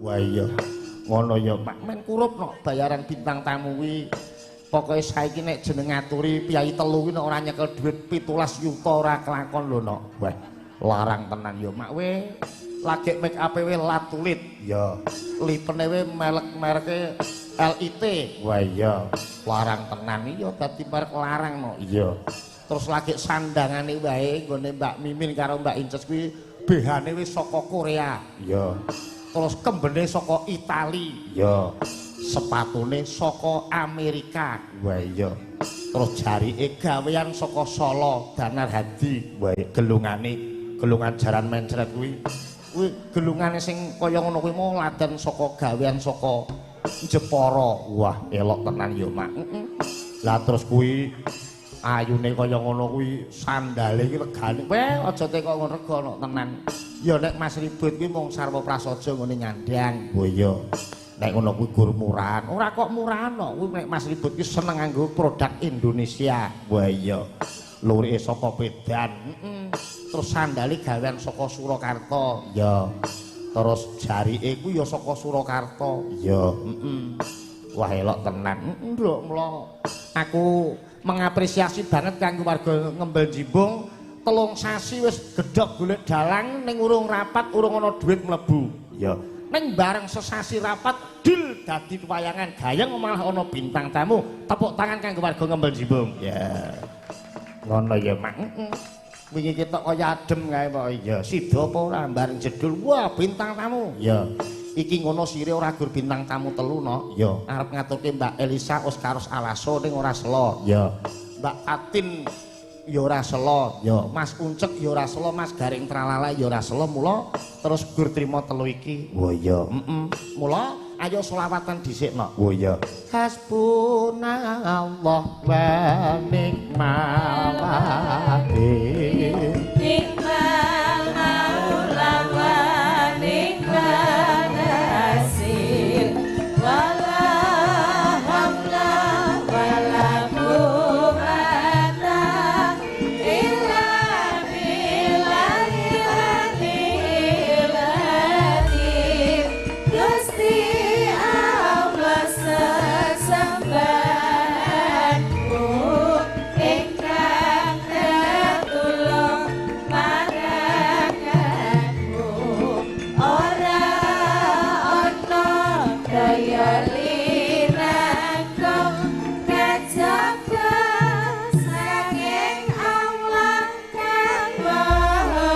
Wah iya. Ngono ya, Pak. Men kurup no bayaran bintang tamu kuwi. Pokoke saiki nek jeneng ngaturi piyai telu kuwi nek ora nyekel dhuwit 17 yuta ora kelakon lho no. Wah, larang tenan ya, Mak we. Lagi make up we latulit. Ya. Lipene we mereke LIT. Wah iya. Larang tenan iya dadi merek larang no. Iya. Terus lagi sandangane wae nggone Mbak Mimin karo Mbak Inces kuwi BH-ne wis saka Korea. Iya. Terus kembene saka Itali. Iya. Sepatune saka Amerika. Wah iya. Terus jarike gawean saka Solo, Danar Hadi. Wah gelungan jaran mencret kuwi. Kuwi gelungane sing kaya ngono kuwi mau ladan saka gawean saka Jepara. Wah, elok tenan ya, Mak. Lah terus kuwi ayune kaya ngono kuwi sandale iki regane. Weh, aja teko ngono rega tenan. Ya nek Mas Ribut kuwi mung sarwa prasaja ngene nyandang. Oh iya. Nek ngono kuwi gur murahan. Ora kok murahan kok. Kuwi nek Mas Ribut ki seneng nganggo produk Indonesia. Wah iya. Lurike saka Medan. Terus sandale gawean saka Surakarta. Ya. Terus jarike ku ya saka Surakarta. Ya, Wah elok tenan. Nduk mula aku mengapresiasi banget kanggo warga Ngembel Jimbung. 3 sasi wis gedhog golek dalang ning urung rapat, urung ana dhuwit mlebu. Ya. Ning bareng sesasi rapat dil dadi wayangan gayeng malah ana bintang tamu. Tepuk tangan kanggo warga Ngembel Jimbung. Ya. Ngono ya, Mak. Wingi ketok kaya adem kae kok. Iya, sida apa ora bareng jedul. Wah, bintang tamu. Ya. Iki ngono sire ora gur bintang tamu telu no. Ya. Arep ngaturke Mbak Elisa Oskaros Alaso ning ora selo. Ya. Mbak Atin ya ora selo. Ya. Mas Uncek ya ora selo, Mas Garing Tralala ya ora selo. Mula terus gur trima telu iki. Oh iya. Mula ayo selawatan dhisik no. Oh iya. Hasbunallah wa ni'mal wakil. Ni'mal maula wa ni'mal nasir. Wala hamla wala quwwata illa billahil aliyyil azim. Gusti Allah sesembahanku ingkang tetulung marakaku. Ora ana daya linangkung kajaba saking Allah kang Maha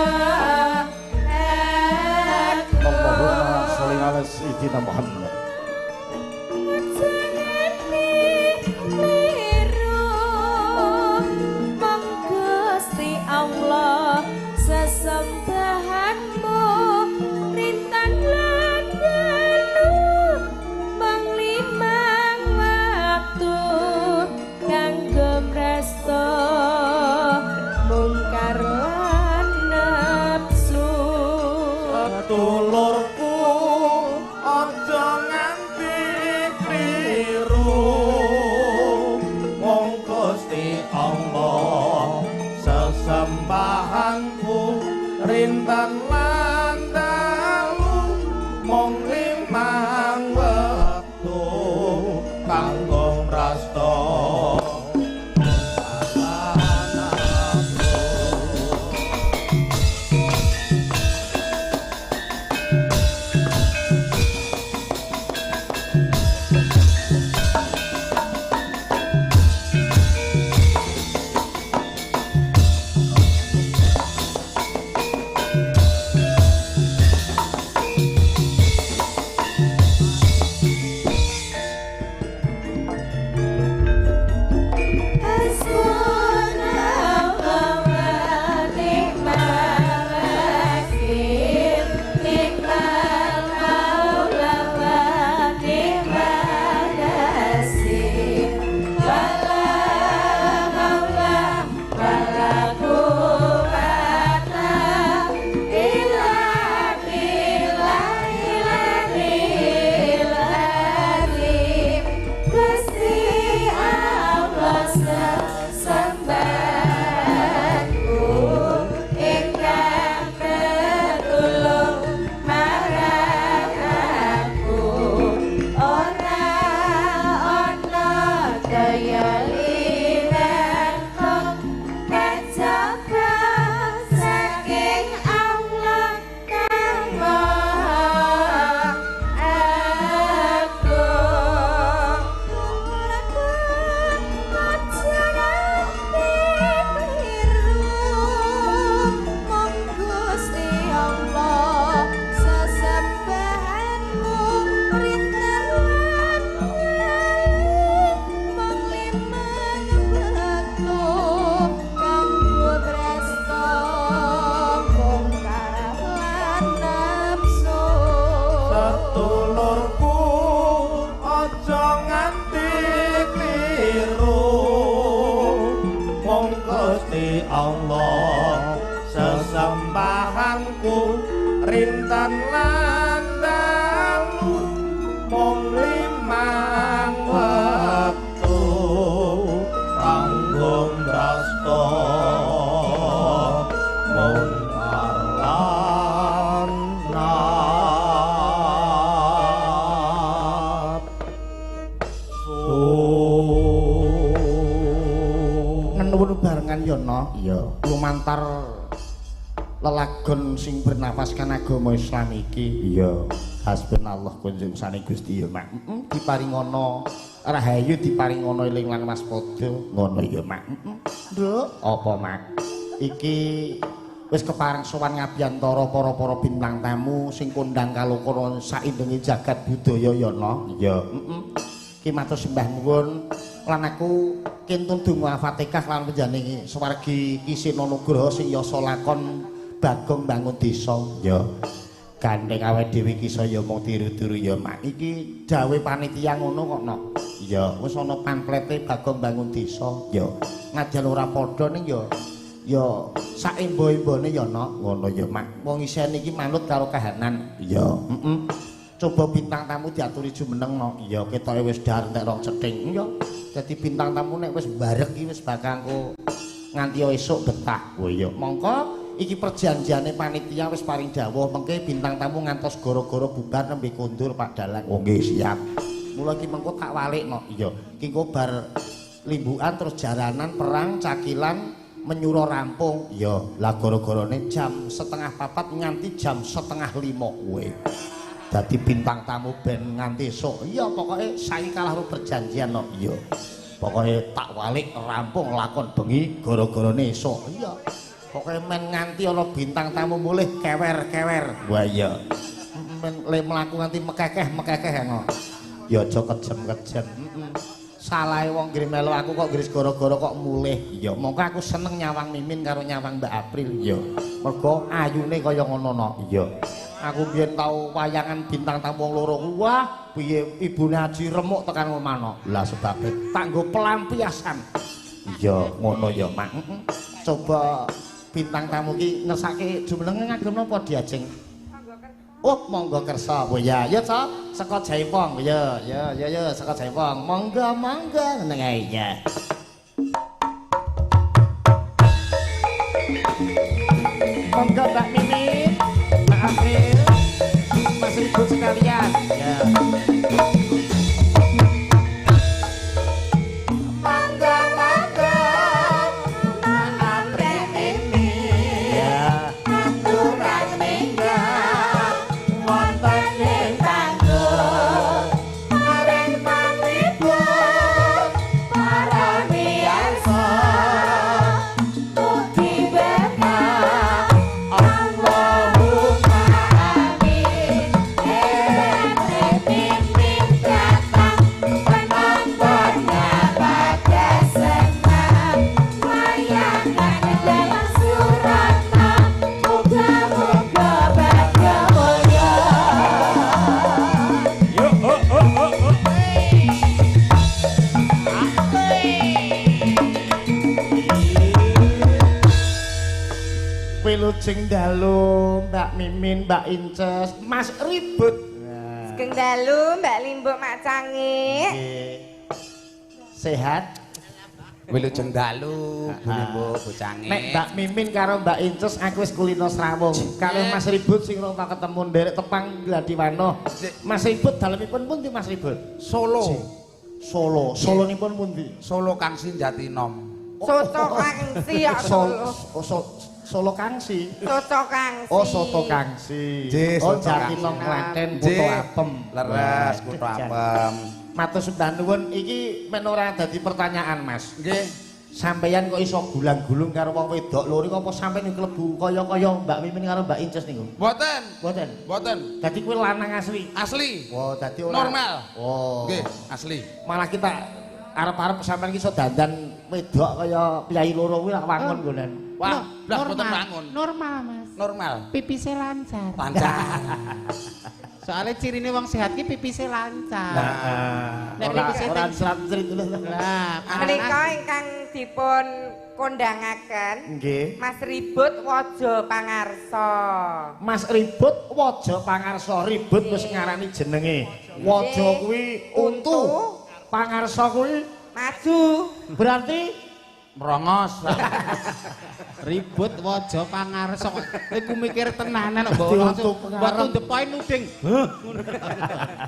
Allahumma sholli ala sayyidina Muhammad. Gusti Allah sesembahanmu rintan lan dalu mung 5 waktu kanggo mresta mungkar lan nafsu. Tulurku aja nganti kliru. Wong Gusti Allah sesembahanku rintan lan dalu mung 5 wektu kanggo mrasta. Allah sesembahanku rintan lan dalu mung limang wektu kanggo brasta mung lan nuwun barengan ya no iya lumantar lelagon sing bernafaskan agama Islam iki iya hasbunallah kunjung sane Gusti ya mak diparingono rahayu diparingono eling lan waspada ngono ya mak nduk apa mak iki wis kepareng sowan ngabiyantara para bintang tamu sing kondang kalukura saindenge jagat budaya ya no iya ki matur sembah nuwun lan aku kintun donga Fatihah lan panjenengan swargi Kisina Nugraha sing yasa lakon Bagong bangun desa ya gandeng awake dhewe iki saya mung tiru-tiru ya mak iki dawuh panitia ngono kok no ya wis ana pamflete Bagong bangun desa ya ngajan ora padha ning ya sak embo-embone ya no ngono ya mak wong isen iki manut karo kahanan ya coba bintang tamu diaturi jumeneng no iya ketoke wis dar entek rong cething iya dadi bintang tamu nek wis barek iki wis bakal engko nganti esuk betah oh iya mongko iki perjanjiane panitia wis paring dawuh mengke bintang tamu ngantos gara-gara bubar nembe kondur Pak Dalang oh nggih siap mula iki mengko tak walikno iya iki engko bar limbukan terus jaranan perang cakilan menyuro rampung iya lah gara-garane jam 4:30 nganti jam 4:30 kowe dadi bintang tamu ben nganti esuk iya pokoke saiki kalah perjanjian no iya pokoke tak walik rampung lakon bengi gara-garane esuk iya pokoke men nganti ana bintang tamu mulih kewer-kewer wah iya men le mlaku nganti mekekeh ngono ya aja kejem-kejem salahe wong nggih melu aku kok gris gara-gara kok mulih iya mongko aku seneng nyawang Mimin karo nyawang Mbak April iya mergo ayune kaya ngono no iya aku biyen tau wayangan bintang tamu loro wah piye ibune Haji remuk tekan omano lah sebabe tak nggo pelampiasan iya ngono ya mak coba bintang tamu ki ngersake jumenenge ngagem napa diajeng oh monggo kersa oh ya ya so saka Jaipong ya saka Jaipong monggo ngene ae ya monggo Mbak Mimin Mbak April Mas Ribut sekalian ya Wilujeng dalu Mbak Mimin, Mbak Inces, Mas Ribut. Sugeng dalu Mbak Limbuk Mak Cangik. Sehat? Wilujeng dalu Bu Limbuk Bu Cangik. Nek Mbak Mimin karo Mbak Inces aku wis kulino srawung. Kalih Mas Ribut sing rong tak ketemu nderek tepang Gladiwano. Mas Ribut dalemipun pundi Mas Ribut? Solo. Solonipun pundi? Solo Kangsi Jatinom. Soto Kangsi ya Solo. Solo Kangsi. Soto Kangsi. Oh, soto Kangsi. Oh, Jatinom Klaten Kuto Apem. Leres Kuto Apem. Matur sembah nuwun iki men ora dadi pertanyaan, Mas. Nggih. Sampeyan kok iso gulang-gulung karo wong wedok loro apa sampeyan klebu kaya-kaya Mbak Mimin karo Mbak Inces niku? Mboten. Dadi kuwi lanang asli. Asli. Oh, dadi ora normal. Oh. Nggih, asli. Malah kita arep-arep sampeyan ki iso dandan wedok kaya piyai loro kuwi lak wangun nggonen. Wah, blas mboten wangun. Normal, Mas. Normal. Pipisnya lancar. Lancar. Soalnya cirine wong sehat ki pipisnya lancar. Nek pipisnya ora selat-selit lho. Lah, Menika ingkang dipun kondangaken Nggih. Mas Ribut Waja Pangarsa. Mas Ribut Waja Pangarsa. Ribut wis ngarani jenenge. Waja kuwi untu. Pangarsa kuwi maju. berarti Merongos. Ribut waja pangarsa. Iku mikir tenanan kok mbok Dadi langsung untuk mbok pengarep. ndepoe nuding.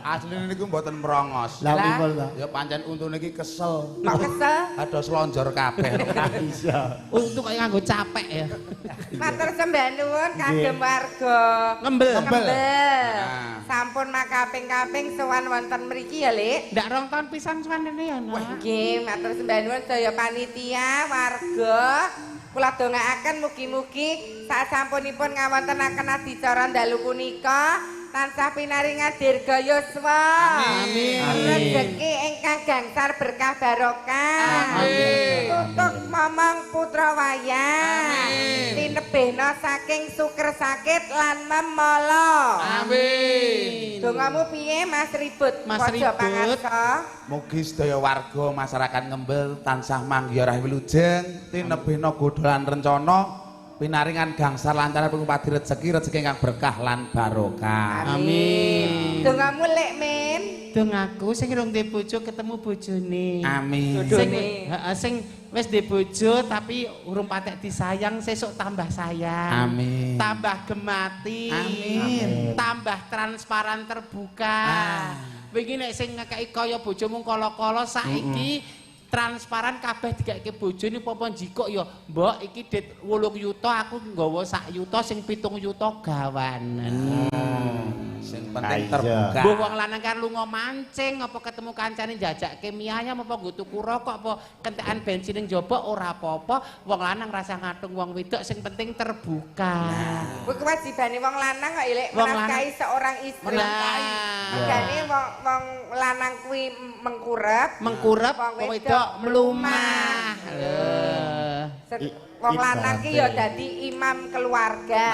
Asline niku mboten merongos. lah Lah. piwol ta. Ya pancen untune iki kesel. Kok kesel? Ada selonjor kabeh. Iya. Untuk kok nganggo capek ya. Matur sembah nuwun kagem warga Ngembel. Ngembel. Nah. Sampun makaping-kaping sowan wonten mriki ya, Lik. Ndak rong tahun pisan suwanene ya, Nak. Nggih, matur sembah nuwun sedaya panitia, warga. Kula dongaaken mugi-mugi sasampunipun ngawontenaken adicara dalu punika tansah pinaringan dirga yuswa. Amin. Rezeki ingkang gangsar berkah barokah. Amin. Tutuk momong putra wayang. Tinebehna saking suker sakit lan memala. Amin. Dongamu piye Mas Ribut? Mas Waja Ribut. Pangarsa. Mugi sedaya warga masyarakat Ngembel tansah manggiya wilujeng tinebihna godholan rencana pinaringan gangsar lantaran pengupadi rezeki ingkang berkah lan barokah. Amin. Dongamu Lek Min. Dong aku sing rong duwe bojo ketemu bojone. Amin. Sing Done. heeh sing wis duwe bojo tapi urung patek disayang sesuk tambah sayang. Amin. Tambah gemati. Amin. Tambah transparan terbuka. Wingi nek sing ngekeki kaya bojomu kala-kala saiki transparan kabeh dikeke bojone apa njikok ya mbok iki dit 8 yuta aku nggawa sak yuta sing 7 yuta gawanen. Sing penting Kaya. terbuka. Mbok wong lanang kan lunga mancing apa ketemu kancane jajakke mie ayam apa nggo tuku rokok apa kentekan bensin ning jaba ora apa-apa wong lanang rasa ngatung wong wedok sing penting terbuka. Kuwi kewajibane wong lanang kok Lek Wong menafkahi seorang istri. Nah. Makane wong lanang kuwi mengkurep, Mengkurep wong wong wedok wedok mlumah. Wong lanang ki ya dadi imam keluarga,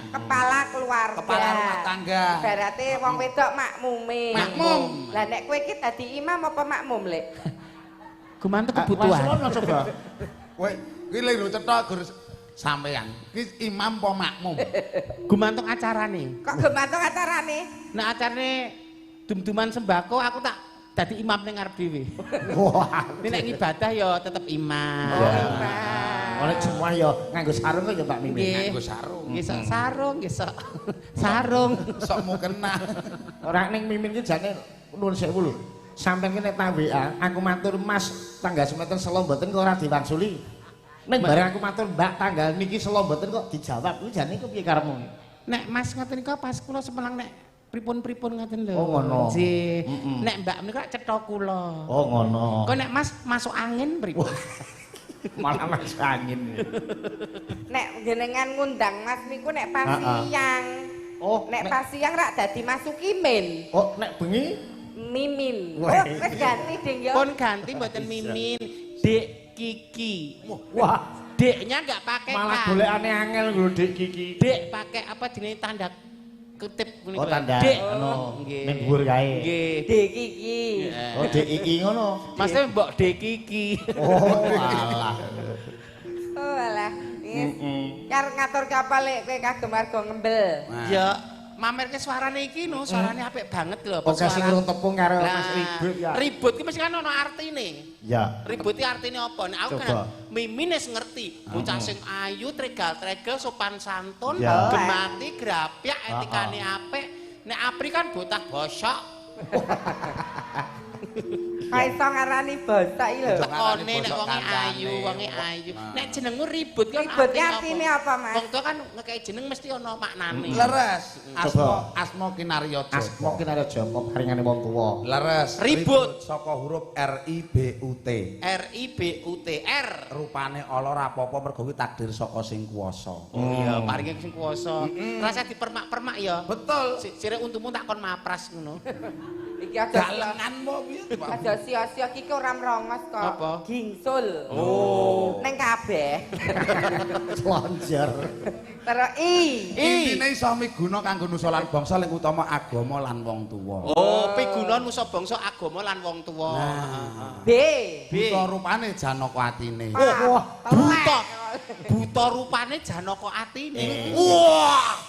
kepala keluarga. Kepala rumah tangga. Berarti wong wedok makmume. Makmum. Lah nek kowe ki dadi imam apa makmum, Lek? Gumantung Mas kebutuhan. Lono coba. Kowe iki lho cetha gur sampean. Iki imam apa makmum? Gumantung acarane. Kok gemantung acarane? Nek acarane dum-duman sembako aku tak dadi imam ning ngarep dhewe. Wah. Nek ibadah ya tetep imam. Ya. Imam. Oleh semua ya nganggo sarung kok ya Pak Mimin. Nggih. Nganggo sarung. Nggih sok sarung, nggih sok sarung. Sok mukena. Ora ning Mimin ki jane nuwun sewu lho. Sampeyan ki nek tak WA, aku matur Mas tanggal semeten selo mboten kok ora diwangsuli. Ning bareng aku matur Mbak tanggal niki selo mboten kok dijawab. Kuwi jane ku piye karepmu? Nek Mas ngoten niku pas kula semelang nek pripun-pripun ngoten lho. Oh, ngono. Nggih. Mm-mm. Nek Mbak menika cetha kula. Oh ngono. Kok nek Mas masuk angin pripun? Malah masuk angin. Nek jenengan ngundang Mas niku nek pas siang. Oh, Nek pas siang rak dadi masuki min. Oh, nek bengi Mimin. Oh, Wah. wis ganti ding ya. Pun ganti mboten Mimin, Dek Kiki. wah, Deknya enggak pakai malah K. golekane angel lho Dik Kiki. Dek pakai apa jenenge tanda kutip Oh, tanda Dek. ngono. Nggih. Ning dhuwur kae. Nggih. Dek iki. Oh, Dik Iki ngono. Maksudnya Mbok Dek Kiki. Oh, alah. Oh alah. Wis. Kar ngatur kapal Lek kowe kagem warga Ngembel. Ya, mamerke suarane iki no, suarane apik banget lho. Oke sing urung tepung karo Mas Ribut ya. Ribut ki mesti kan ono artine. Ya. Ribut ki artine apa? Nek aku Coba. kan Mimin wis ngerti, bocah sing ayu, tregal-tregel, sopan santun, Ya. gemati, grapyak, etikane apik. Nek Apri kan bocah bosok. Kae iso ngarani bosok iki lho. Tekone nek bosok wonge kancane. ayu, wonge ayu. Nek jenengmu Ribut kan Ribut ki artine apa, Mas? Wong tuwa kan ngekeki jeneng mesti ana maknane. Leres. Coba. Asma kinarya Japa. Asma kinarya Japa paringane wong tuwa. Leres. Ribut. Saka huruf R I B U T. RIBUTR. Rupane ala ora apa-apa mergo kuwi takdir saka sing kuwasa. Oh iya, paringe sing kuwasa. Rasa dipermak-permak ya. Betul. Sire untumu tak kon mapras ngono. Iki aja Galengan apa piye? aja sia-sia iki ora merongos kok. Apa? Gingsul. Oh. Neng kabeh. Lonjor. Terus intine iso miguna kanggo nusa lan bangsa ling utama agama lan wong tuwa. Oh, piguna nusa bangsa agama lan wong tuwa. B. Buta rupane Janaka atine. Wah, Buta rupane Janaka atine. Wah.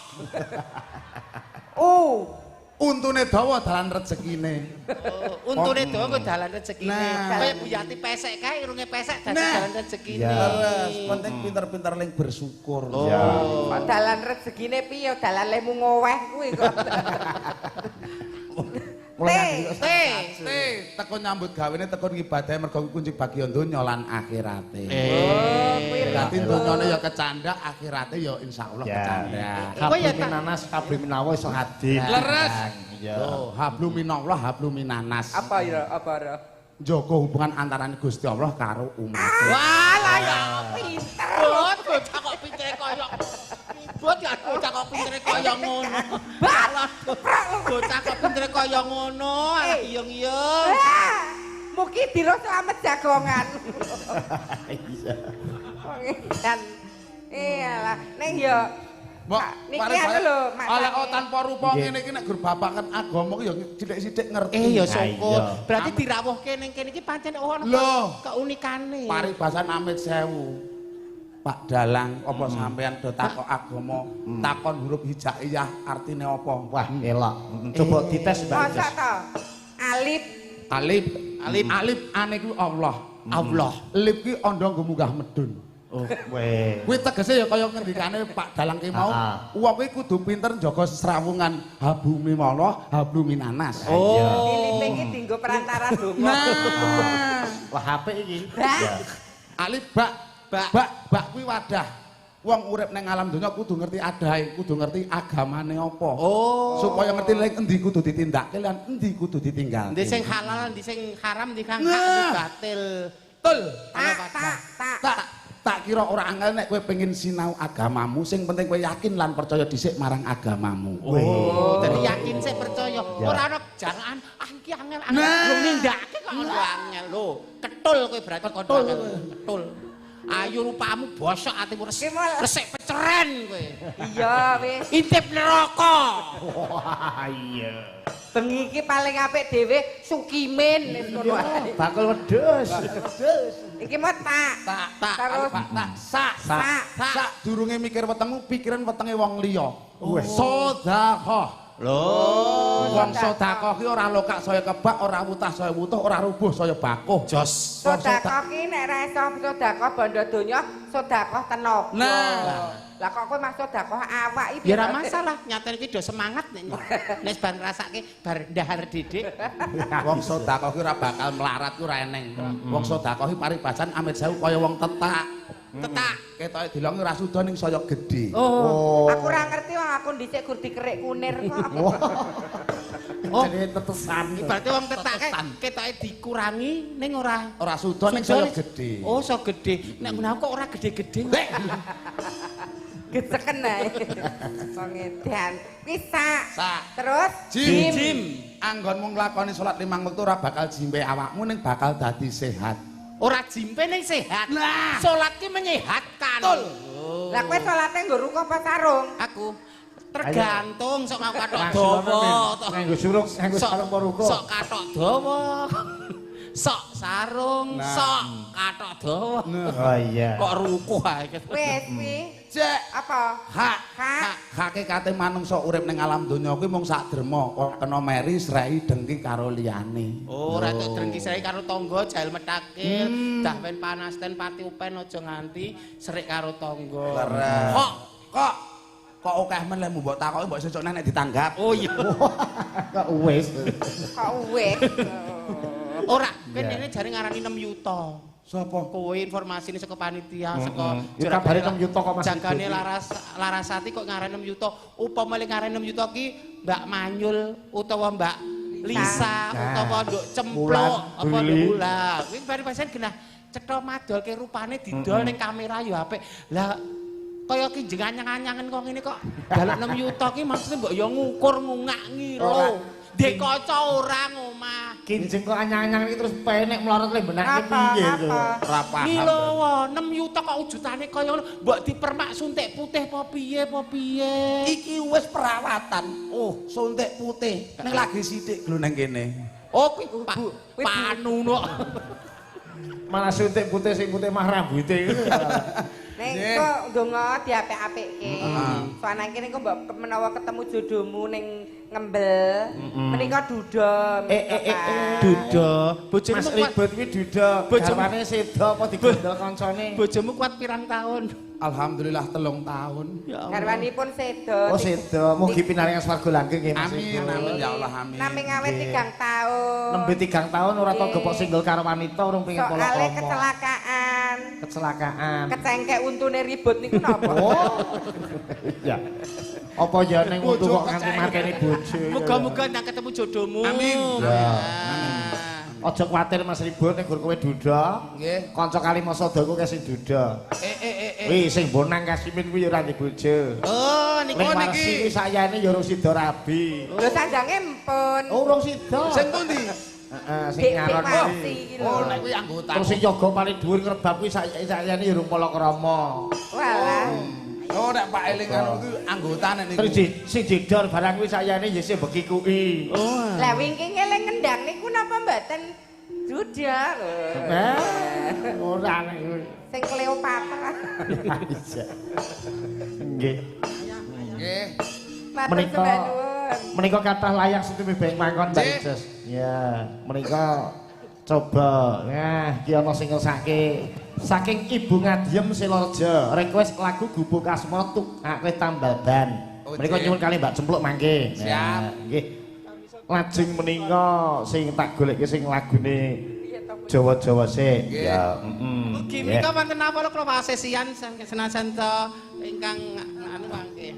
Untune dawa dalan rezekine. Untune dawa kok dalan rezekine. Nah. Kaya Buyati pesek kae irunge pesek dadi dalan rezekine. Terus penting pinter-pinter ling bersyukur. Kok dalan rezekine piye? Dalan lemu ngoweh kuwi kok. Teko nyambut gawene teko ngibadahe mergo kunci bagya donya lan akhirate. Dadi donyane ya kecandak, akhirate ya insyaallah kecandak. Habluminanas kabriminawa iso hadir. Leres. Iya. Oh, habluminallah habluminanas. Apa ya? Njaga hubungan antarané Gusti Allah karo umat. Walah ya pinter. Bocah kok pintere kaya bocah kok pintere kaya ngono. Balah bocah kok pintere kaya ngono. Iyung-iyung. Mugi dira slamet jagongan. Iya. Iyalah, ning yo niki anu lho, Mak. Ala tanpa rupa ngene iki nek gur babakan agama ya sithik-sithik ngerti. Ya syukur. Berarti dirawuhke ning kene iki pancen ono keunikane. Paribasan Amit Sewu. Pak Dalang, apa sampean do takok agama, takon huruf hijaiyah artine apa? Wah, elok. Coba dites Mbak. Masa to? Alif ane ku Allah. Lip ki anda nggo munggah medun. Oh, weh. Kuwi tegese ya kaya ngendikane Pak Dalang ki mau, wong kuwi kudu pinter njaga sesrawungan habumi malah habluminanas. Dilipe iki dienggo perantara donga. Wah, HP iki. Alif bak kuwi wadah. Wong urip ning alam donya kudu ngerti adahe, kudu ngerti agamane apa. Supaya ngerti lek endi kudu ditindakke lan endi kudu ditinggalke. Endi sing halal, endi sing haram, endi kang hak, batil. Betul. Tak kira ora angel nek kowe pengin sinau agamamu, sing penting kowe yakin lan percaya dhisik marang agamamu. Dadi yakin sik percaya. Ora ana jangan iki angel lho nindakake kok ana angel lho. Ketul kowe berarti kono ketul. Ayo rupamu bosok atimu resik peceren kowe. Iya wis. Intip neraka. Wah, iya. Bengi iki paling apik dhewe Sukimin wis ngono ae. Bakul wedhus. Iki mot tak. Terus sak durunge mikir wetengmu, pikiran wetenge wong liya. Sedekah. Wong sedekah ki ora lokak saya kebak, ora wutah saya wutuh, ora rubuh saya bakuh. Jos. sedekah ki nek ra iso sedekah bondo donya, sedekah tenaga. Lah kok kowe maksud sedekah awak iki? Ya ora masalah, nyatane iki do semangat nek ban rasake bar ndahar didik. Wong sedekah ki ora bakal melarat ku ora eneng. Wong sedekah ki paribasan Amit Sewu kaya wong tetak. Ketoke dilongi ora suda ning saya gedhe. Aku ora ngerti wong aku dhisik gur dikerik kunir kok. Jenenge tetesan. Berarti wong tetak ketoke dikurangi ning ora suda ning saya gedhe. Oh, so gedhe. Nek menawa kok ora gedhe-gedhe. Geseken ae. Wong edan. Bisa. Terus Jim. Anggonmu nglakoni salat 5 wektu ora bakal jimpe awakmu ning bakal dadi sehat. Ora jimpe ning sehat. Salat ki menyehatkan. Lah kowe salate nggo ruko apa sarung? Aku tergantung sok nganggo kathok dawa. Nganggo surung, nganggo sarung apa ruko? Sok kathok dawa. Sok sarung, sok kathok dawa. Oh iya. Kok rukuh ae. Wis pi. Cek Apa? hakikate manungsa urip ning alam donya kuwi mung sak derma, kok kena meri srei dengki karo liyane. Oh, ora tok dengki srei karo tangga, jail metakil, dah pen panasten pati upen aja nganti serik karo tangga. Kok akeh men lemu mbok takoki mbok sesuk nek ditanggap. Oh iya. Kok wis. Ora, kene jare ngarani 6 yuta. Sapa? Kowe informasine saka panitia, saka Ya kabare 6 yuta kok Mas. jagane Larasati kok ngarani 6 yuta. Upama le ngarani 6 yuta ki Mbak Manyul utawa Mbak Lisa utawa Nduk Cempluk apa Ndula. Kuwi pasen genah cetha madolke rupane didol ning kamera ya apik. Lah kaya ki jeneng anyang-anyangen kok ngene kok dalek 6 yuta ki maksudnya mbok ya ngukur ngungak ngiro. Dek kaca ora ngomah. Kinjeng kok anyang-anyang iki terus penek mlorot le benake piye to? Ora paham. Iki lho, 6 yuta kok wujudane kaya ngono. Mbok dipermak suntik putih apa piye? Iki wis perawatan. Oh, suntik putih. Ning lagi sithik lho nang kene. Oh, kuwi panu no. Malah suntik putih sing putih mah rambuté. Ning kok ndonga diapik-apikke. Soale kene kok mbok menawa ketemu jodohmu ning ngembel, menika duda. Duda. Bojomu Mas kuat. ribut kuwi duda. Garwane seda apa digondol kancane? Bojomu kuat pirang tahun? Alhamdulillah 3 tahun. Ya Allah. Garwanipun seda. Oh seda, mugi pinaringan swarga langgeng nggih Mas. Amin, amin ya Allah amin. Naming awet 3 tahun. Nembe 3 tahun ora tau gepok single karo wanita urung pengen pola Soale promo. kecelakaan. Kecelakaan. Kecengkek untune ribut niku napa? Oh. Ya. Apa ya ning untu kok nganti mateni bojo. Muga-muga ndak ketemu jodohmu. Amin. Ya. Aja kuwatir Mas Ribut nek gur kowe duda. Nggih. Kanca Kalimasadaku ke sing duda. Wih, sing bonang Kasimin kuwi ya ora ndek bojo. Oh, niku Ning niki. Warsi kuwi sayane ya urung sida rabi. Lho sanjange empun. Oh, urung sida. Sing pundi? Heeh, sing Dik ngaron Warsi kuwi. iki lho. Oh, nek kuwi anggota. Terus sing jaga paling dhuwur ngrebab kuwi sayane ya urung palakrama. Walah. Oh, nek Pak Eling anu kuwi anggotane niku. Terus sing jedor barang kuwi sayane ya sing beki kuwi. Oh. Lah wingking eling ngendang niku napa mboten duda lho. Ora nek kuwi. Sing Cleopatra. Iya. Nggih. Nggih. Matur Menika sembah nuwun. menika kathah layak setumi beng mangkon Mbak Nggih. Ices. Ya, menika coba. Nah, iki ana sing ngesake saking Ibu Ngadiem Silorejo. Request lagu Gubuk Asmara tukake tambal ban. Oh, Menika nggih. nyuwun kali Mbak Cempluk mangke. Siap. Nggih. Lajeng menika sing tak goleki sing lagune Jawa-Jawa sik. Nggih. Ya, Mugi menika wonten napa kula sesian senajan to ingkang anu mangke.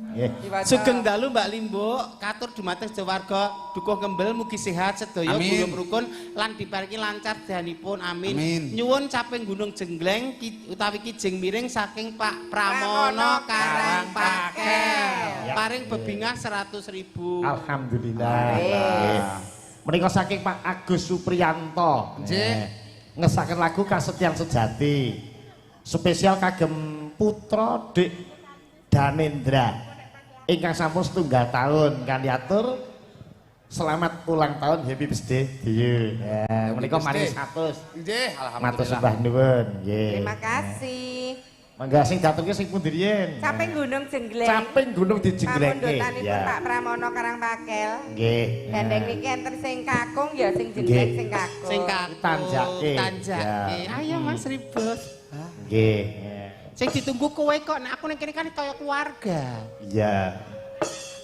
Nggih. Sugeng dalu Mbak Limbo, katur dumateng warga Dukuh Kembel mugi sehat sedaya Amin. gulung rukun lan diparingi lancar dahanipun. Amin. Amin. Nyuwun caping Gunung Jengleng utawi Kijing Miring saking Pak Pramono Karangpakel. Paring bebingah 100.000. Alhamdulillah. Nggih. Menika saking Pak Agus Supriyanto. Nggih. Ngesaken lagu Kasetyan Sejati. Spesial kagem putra Dik Danendra. Ingkang sampun 1 tahun kan diatur. Selamat ulang tahun, happy birthday to you. Ya, menika mari 100. Nggih, Matur alhamdulillah. sembah nuwun. Nggih. Terima kasih. Mangga sing daturke sing pundi riyen? Caping Gunung Jengleng. Caping Gunung dijengglengke. Pamundutanipun Ya. Pak Pramono Karangpakel. Nggih. Gandeng niki enten sing kakung ya sing jengleng sing kakung. Sing kakung Tanjake. Tanjake. Ya. Ayo Mas Ribut. Nggih. Sing ditunggu kowe kok, nek aku ning kene kan kaya keluarga. Iya.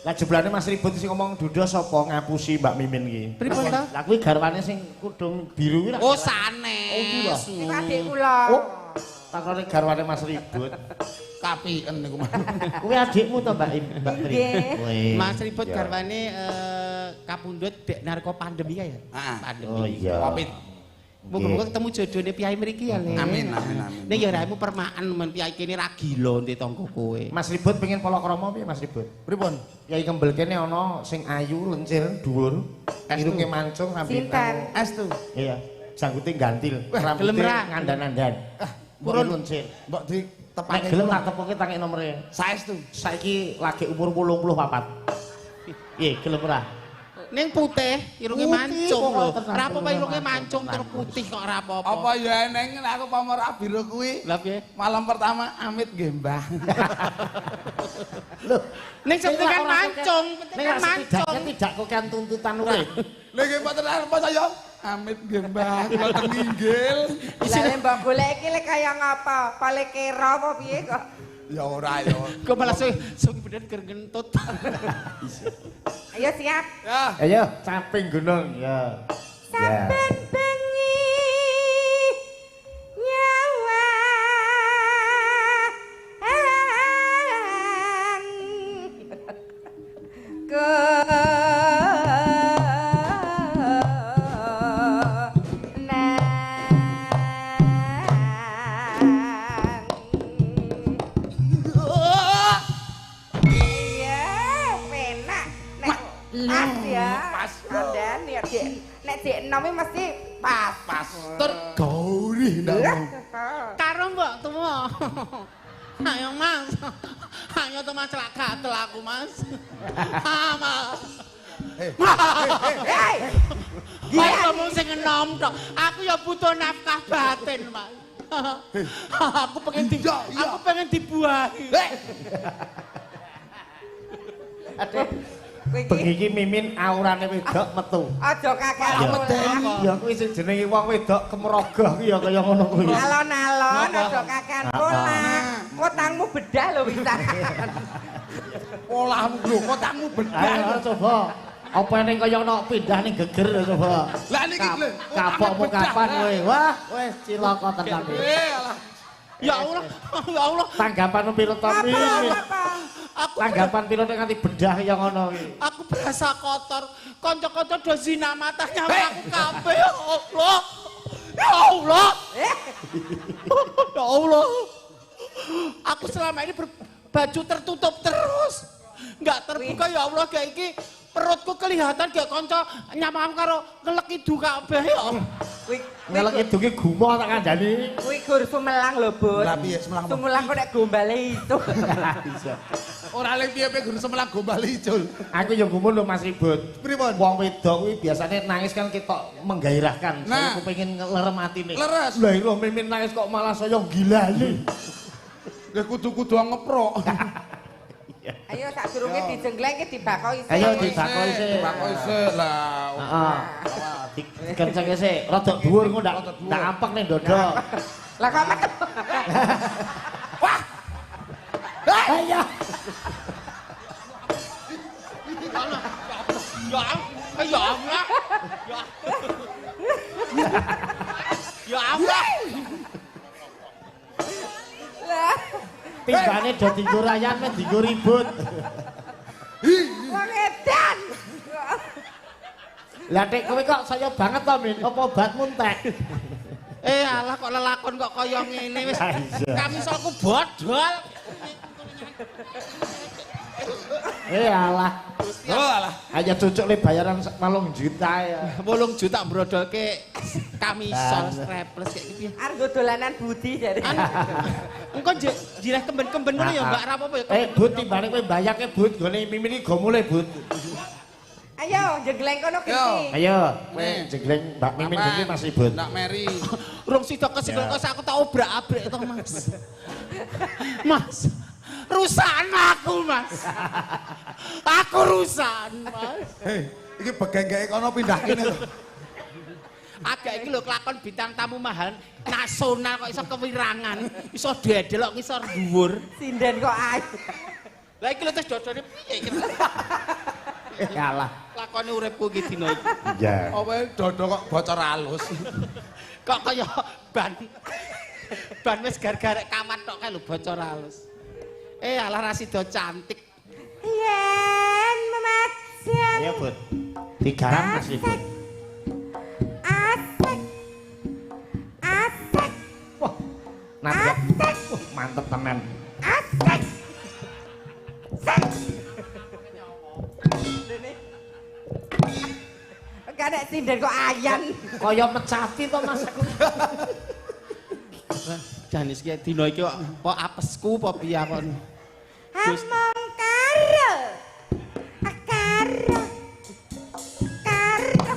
Lah jeblane Mas Ribut sing ngomong duda sapa ngapusi Mbak Mimin iki? Pripun to? Lah kuwi garwane sing kudung biru kuwi. Oh sanes. Oh, iki lho. Iku adik kula. Oh, takone garwane Mas Ribut. Kapien niku mah. Kuwi adikmu to Mbak Mbak Tri? Nggih. Wih, Mas Ribut ya. garwane kapundhut dek narko pandemi ya. Ah. Pandemi. Oh iya. Covid. Muga-muga ketemu jodone piyai mriki ya, Le. Amin, amin, amin. Ning ya raimu permaan men piyai kene ra gila ndek tangga kowe. Mas Ribut pengen palakrama piye Mas Ribut? Pripun? Yai Kembel kene ana sing ayu, lencir, dhuwur, irunge mancung, Sinten? rambutan. Estu. Iya, jangkute gantil, gelem ra? ngandan-andan. Purun. Lencir. Mbok di Nek tepake gelem tak tepoke tangi nomere. saestu. Saiki lagi umur 84. Nggih, gelem ora? Ning putih, irunge Putih, mancung kok lho. tenang, Ra apa-apa irunge irunge mancung, mancung terus putih kok ra apa-apa. Apa ya eneng aku pamora biru kuwi. Lah piye? Malam pertama amit nggih, Mbah. Lho, Ning penting kan mancung, penting nek kan mancung. setidaknya tidak kokean tuntutan urip. Lha nggih mboten apa saya? Amit nggih, Mbah. Mboten ninggil. Lah mbok golek iki lek kaya ngapa? Pale kera apa piye kok? Ya ora ya. Kok malah sing bener ger ngentut. Ayo siap. Ya. Ayo, caping gunung ya. Ya. Saben bengi nyawa Iya, penak. Nek pas. Kandhane nek dik enom mesti pas. Pas. Tur gauri ndak. Karo mbok tuwa. Ayo Mas. Ayo to Mas lak gatel aku Mas. Ah Mas. Hei. Iya ngomong sing enom tok. Aku ya butuh nafkah batin Mas. Aku pengen dibuahi. Aduh. Bengi iki mimin aurane wedok metu. Aja kakek medeni. Ya kuwi sing jenenge wong wedok kemrogoh ki ya kaya ngono kuwi. Alon-alon aja kakean pola. Kotangmu bedah lho bisa. Polahmu lho, kotakmu bedah. Ayo coba. Apa ning kaya ono pindah ning geger ya coba. Lah niki lho. Kapokmu kapan kowe? Wah, wis cilaka tenan iki. Ya Allah, ya Allah. Tanggapanmu piro to mimin? Aku Tanggapan piro nek nganti bedah ya ngono iki. aku berasa kotor. Kanca-kanca do zina matanya aku kabeh ya Allah. Ya Allah. Ya Allah. Aku selama ini berbaju tertutup terus. Enggak terbuka ya Allah kayak iki perutku kelihatan gak kanca nyamam karo ngelek idu kabeh ya. Ngelek iduke gumo tak kandhani. Kuwi gur sumelang lho, Bud. Lah piye semelang? Sumelang kok nek gombale itu. Ora le piye-piye guru semelang gombal icul. Aku ya gumun lho Mas Ribut. Pripun? Wong wedok kuwi biasane nangis kan ketok menggairahkan. Nah. Saya kepengin ngelerem atine. Leres. Lah iya mimin nangis kok malah saya gilane. Ya kudu-kudu ngeprok. Ayo sak durunge dijenggleng ki dibakoki. Ayo dibakoki sik. Dibakoki sik lah. Heeh. Dikencenge sik, rada dhuwur engko ndak ampek ning dodo. Lah kok metu. Wah. Ayo. Ya Allah. Ya Allah. Lah, Timbane do dienggo rayan men dienggo ribut. wong edan. Lah nek kowe kok saya banget to Min, apa obatmu entek? Alah kok lelakon kok kaya ngene wis. Ah, iya. Kamisolku bodol. Alah. Oh alah. Aja cucuk le bayaran 8 juta ya. 8 juta brodolke kamisol strapless kayak gitu ya. Argo dolanan budi jare. Engko jireh kemben-kemben ngono ya Mbak ra apa-apa ya. Bud timbane kowe bayake Bud, gone mimin iki go mulai Bud. Ayo jenggleng kono kene. Ayo, kowe jegleng Mbak Mimin dene Mas Ribut. Nak Mary. Rung sida kesedot kok aku tak obrak-abrik to Mas. Mas. Rusakan aku Mas. Aku rusakan Mas. Hei, iki begenggeke kono pindah kene lho. Agak iki lho kelakon bintang tamu mahal nasional kok iso kewirangan, iso dedelok ngisor dhuwur. Sinden kok ayu. Lah iki lho tes dodone piye iki? Yalah. Lakone uripku iki dina iki. Iya. Apa dodo kok bocor halus. Kok kaya ban wis gar-garek kawat tok kae lho bocor halus. Alah Rasido cantik. Yen memacan. Ayo Bud. Digaram Mas Ribut. Asik. Asik. Wah. Nabrak. Mantep tenan. Asik. Asik. Gak ada sinden kok ayan. Kaya mecati to Mas. Janis ki dina iki kok apesku apa piye kon. Among karo. Karo. Karo.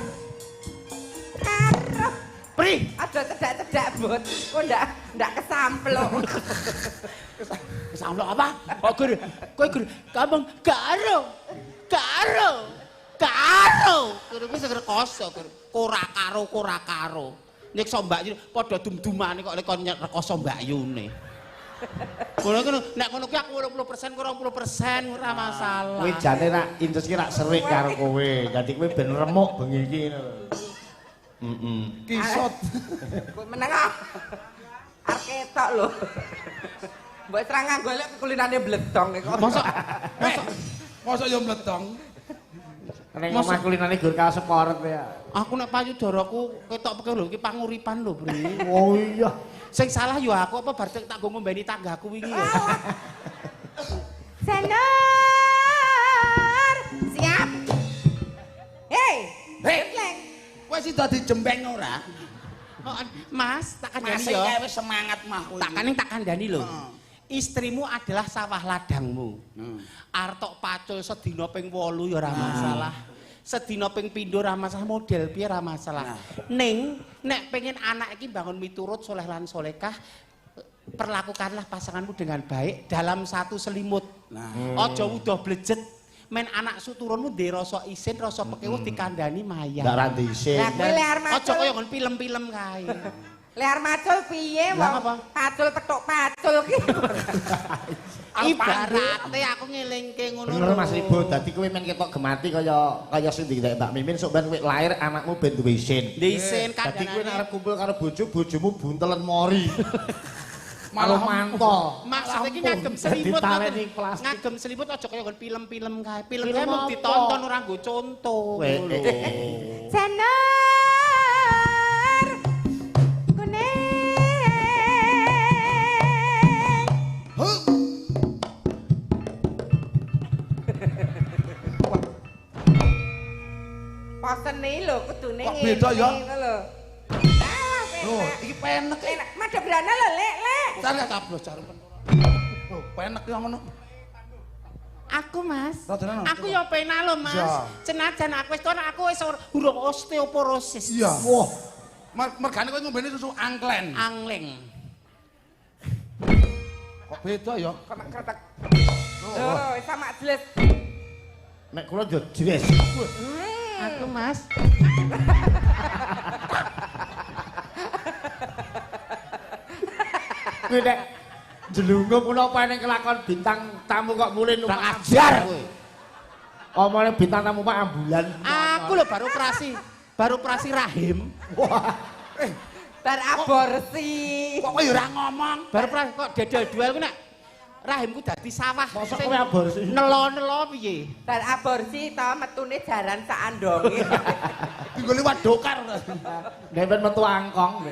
Karo. Pri, Ada cedak-cedak bot. Kok ndak kesamplok. kesamlo apa? Kok gur kamu karo. Gur wis seger koso gur. Kora karo. Nyiksa Mbak Yu padha dum-dumane kok kon rekoso Mbak Yune. Ngono nek ngono kuwi aku 80% 20% ora masalah. Kowe jane rak inces ki rak serik karo kowe. Dadi kowe ben remuk bengi iki ngono lho. Kisot. Kowe meneng ah. Arep ketok lho. Mbok terang golek kulinane bledong kok. Mosok yo mletong. Nek omah kulinane gur kaos sport ya. Aku nek payudaraku ketok peke lho iki panguripan lho, Bri. Oh iya. Sing salah yo aku apa bar tak go ngombeni tanggaku wingi ya. Senor. Siap. Leng. Kowe sida dijembeng ora? Mas, tak kandhani Masih yo. kae wis semangat mah kowe. Tak kandhani lho. Istrimu adalah sawah ladangmu. Artok pacul sedina ping 8 ya ora masalah. Sedina ping pindho ora masalah, model piye ora masalah. Ning nek pengen anak iki bangun miturut soleh lan solekah, perlakukanlah pasanganmu dengan baik dalam satu selimut. Aja udah blejet. Men anak suturunmu ndek rasa isin, rasa pekewuh dikandani mayang. Ndak ra isin. Lah kuwi le arep Aja kaya ngon film-film kae. Le arep macul piye Lah, wong apa? pacul petuk pacul ki. Ibarate aku ngelingke ngono. Bener Mas Ribo, dadi kowe men ketok gemati kaya sing ndek Mbak Mimin sok ben kowe lair anakmu ben duwe isin. Disen Dadi kowe nek kandhanane. arep kumpul karo bojomu buntelen mori. Malah mantol. Maksud iki ngagem selimut Ditaleni plastik. ngagem selimut aja kaya nggon film-film kae. Film Film kae mung apa? ditonton ora nggo contoh. Weh, lho. Janur kuning. Posene lho kudune Kok beda ya? ngono lho. Alah, Loh, iki penek. enak. Madebrana lho, Lek. Cari caplos cari Oh, penek ya ngono. Aku Mas. Rodone, Aku ya penak lho Mas. Iya. Senajan aku wis kono aku wis urung osteoporosis. Iya. Wah. Mergane kowe ngombene susu angklen. Angling. Kok beda ya? Kretek. Lho, sama jelas. Nek kula yo jres. Aku Mas. Kowe nek jelunggup menapa ning kelakon bintang tamu kok mulih numpak ajar kowe. Omone bintang tamu Pak ambulan. Aku lho baru operasi rahim. Wah. Bar aborsi. Kok kowe ora ngomong? Baru operasi kok dedel duel ku nek rahimku dadi sawah. Mosok Sing kowe aborsi? Nelo-nelo piye? Bar aborsi to metune jaran sak andonge. Tinggal liwat dokar. Nek metu angkong.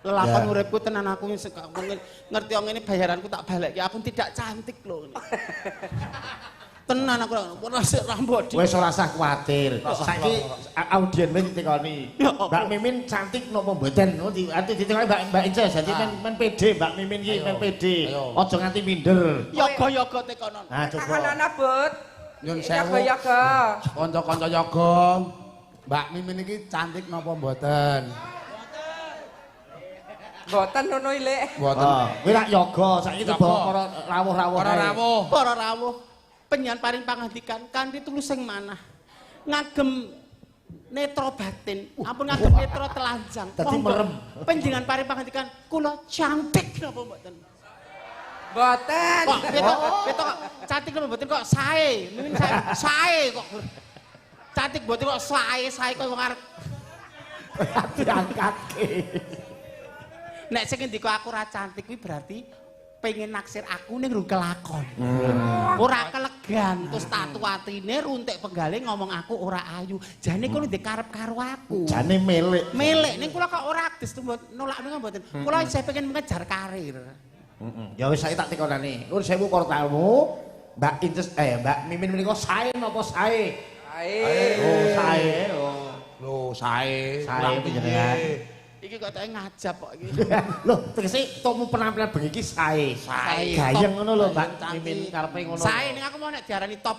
Lelakon Ya. uripku tenan aku ngerti ngene bayaranku tak balekke. Aku tidak cantik lho. Tenan aku ora sik rambut. Wis ora usah kuwatir. Saiki audien men ditekoni. Ya, Mbak Mimin cantik napa mboten? Ati ditekoni Mbak Inces, dadi men pede Mbak Mimin iki men pede. Aja nganti minder. Yoga-yoga tekonon. Nah, coba. Takonono, Bud. Nyun sewu. Yoga-yoga. Kanca-kanca yoga. Mbak Mimin iki cantik napa mboten? Mboten ngono Lek. Mboten. Kowe rak yoga, saiki coba Yoga. para rawuh-rawuh. Ora rawuh. Para rawuh penyan paring pangandikan kanthi tulus sing manah. Ngagem netra batin, ampun ngagem netra telanjang. Dadi Monggo, merem. Panjenengan paring pangandikan kula cantik napa mboten? Mboten. Kok ketok cantik napa mboten kok sae. Mimin sae kok. Cantik mboten kok sae kok wong arep. Diangkatke. Nek sing ngendika aku ora cantik kuwi berarti pengen naksir aku ning rung kelakon. Ora kelegan terus tatu atine runtik penggale ngomong aku ora ayu. Jane kono ndek karep karo aku. Jane milik. Milik ning kula kok ora adus nolak niku mboten. Kula isih pengen mengejar karir. Ya wis saiki tak tekonane. Nuwun sewu para tamu. Mbak Inces Mbak Mimin menika sae napa sae? Oh, sae. Oh. Lho, sae. Sae panjenengan. Iki kok tak ngajab kok iki. Lho, tegese tomu penampilan bengi iki sae. Sae. Gayeng ngono lho, Mbak Cantik. Mimin karepe ngono. Sae ning aku mau nek diarani top.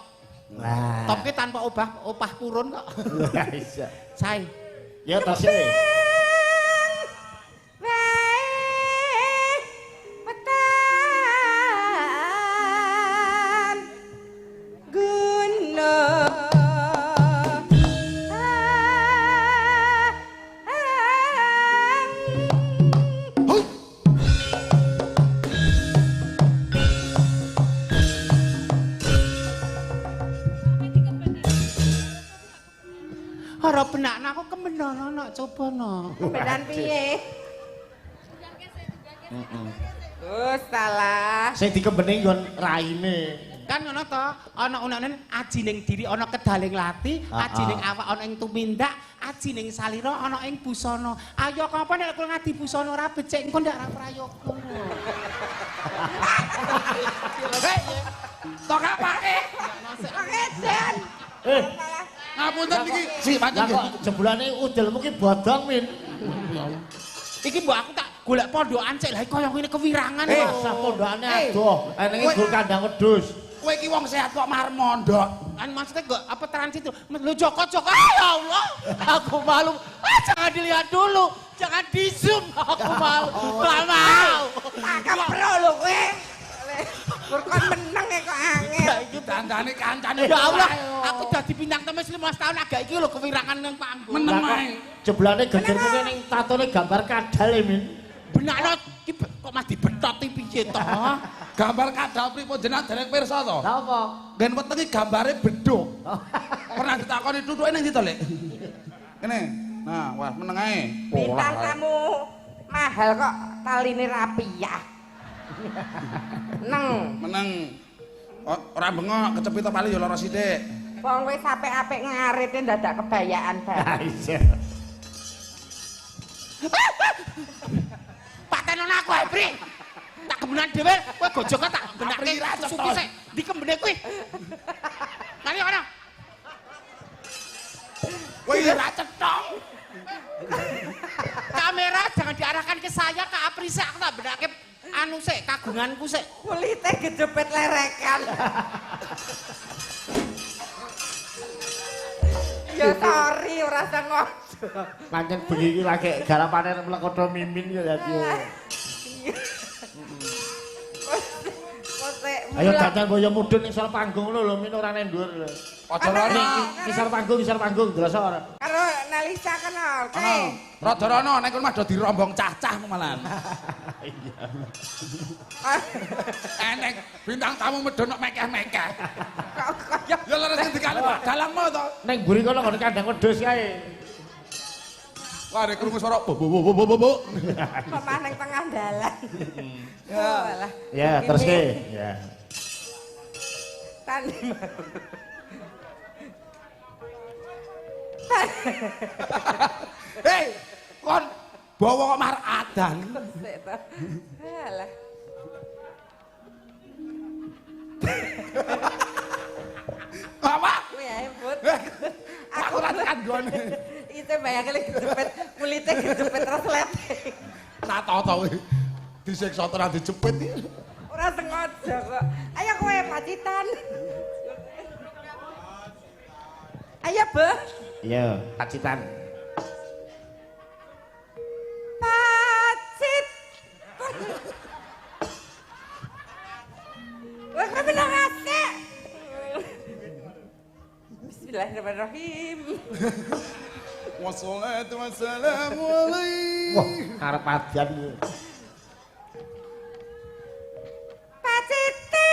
Nah. Top ki tanpa opah purun kok. Ya bisa. Sae. Ya tos e. Wetan guna Ora benakna aku kemenono nak coba no. bedan piye? Salah. Sing dikembeni nggon raine. Kan ngono to, ana unanen aji ning diri, ana kedaling lati, aji ning awak ana ing tumindak, aji ning salira ana ing busana. Ayo apa nek kowe ngadi busana ora becik engko ndak ra prayoga. Tok apake? Oke, Den. Ngapunten iki. Si Lah pancen kok jebulane udelmu ki bodong, Min. Iki mbok aku tak golek pondokan sik. Lah kaya ngene kewirangan Eh, kok. sah pondokane adoh. Enenge gul kandang wedhus. Kowe iki wong sehat kok mar mondok. Kan maksudnya gak apa transit lu Joko ya Allah aku malu jangan dilihat dulu jangan di zoom aku malu gak mau Tak kepro lho kowe. Kurkon meneng ya kok angel. Iki dandane kancane. ya Allah aku dadi bintang tamu 15 tahun agak iki lho kewirangan nang panggung Meneng Lah, ae. Jebulane gegermu ki ning tatone gambar kadal e, Min. benakno iki kok mah dibetot iki piye to Gambar kadal pripun jenengan dereng pirsa to? Lah apa? Gen weteng iki gambare beduk. Pernah ditakoni tutuke ning ndi to, Lek? Kene. Nah, wah meneng ae. Bintang tamu mahal kok taline rapi ya. Neng. Meneng. Ora bengok, kecepit paling ya lara sithik. Wong wis apik-apik ngarite dadak kebayaan Ah, bae. iya. patenon aku ae Bri tak kebenan dhewe kowe gojokan tak benake Apri, ra suki ceton. sik di kembene kuwi nang yo ana Kowe ya ra cetong. kamera jangan diarahkan ke saya ke Apri sik aku tak benake anu sik kagunganku sik Kulite gejepit lerekan. Ya sorry ora sengaja. Pancen bengi iki lagi garapane mlekotho mimin ya dadi. Ayo dadan boyo mudhun ning sor panggung lho Min ora nang dhuwur lho. Aja rono. Kisar panggung delasa ora. Karo Nalisa kenal. Ana. Rada rono nek kono mah do dirombong cah-cah malahan. Eneng bintang tamu medhon kok mekeh-mekeh. Kok kaya Ya leres ngendikane dalangmu to. Ning mburi kono nggon kandang wedhus kae. Wah, nek krungu swara bo. omah ning tengah dalan. Ya alah. Ya, terus ke. Ya. Tani. Hei, kon bawa kok mar adan. Sik to. Alah. Apa? Kuwi ae, Bud. Aku ora tekan gone. Itu bayangke lek gejepit kulite gejepit terus leteng. Tak toto kuwi. Disiksa ora dijepit iki. Ora sengaja kok. Ayo kowe pacitan. Ayo, Bu. Iya, pacitan. Pacit. Wah, kowe menang asik. Bismillahirrahmanirrahim. Wassalatu wassalamu alaihi. Wah, arep adian iki. Pacite.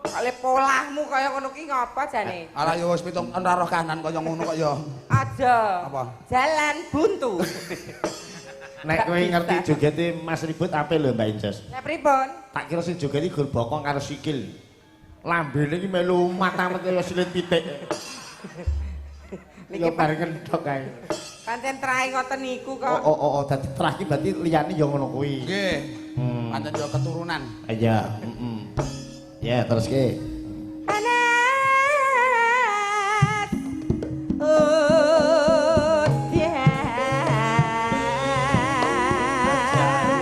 Kale polahmu kaya ngono ki ngapa jane? Ala ya wis pitung ora roh kanan kaya ngono kok ya. Aja. Apa? Jalan buntu. Nek kowe ngerti jogete Mas Ribut apik lho Mbak Inces. Lah pripun? Tak kira sing joget iki gur bokong karo sikil. Lambene iki melu matamet kaya silit pitik. Ya bareng tok kae. Pancen trae ngoten niku kok. Oh, dadi terakhir berarti liyane ya ngono kuwi. Nggih. Pancen yo keturunan. Iya, heeh. Ya, terus ke. Panas.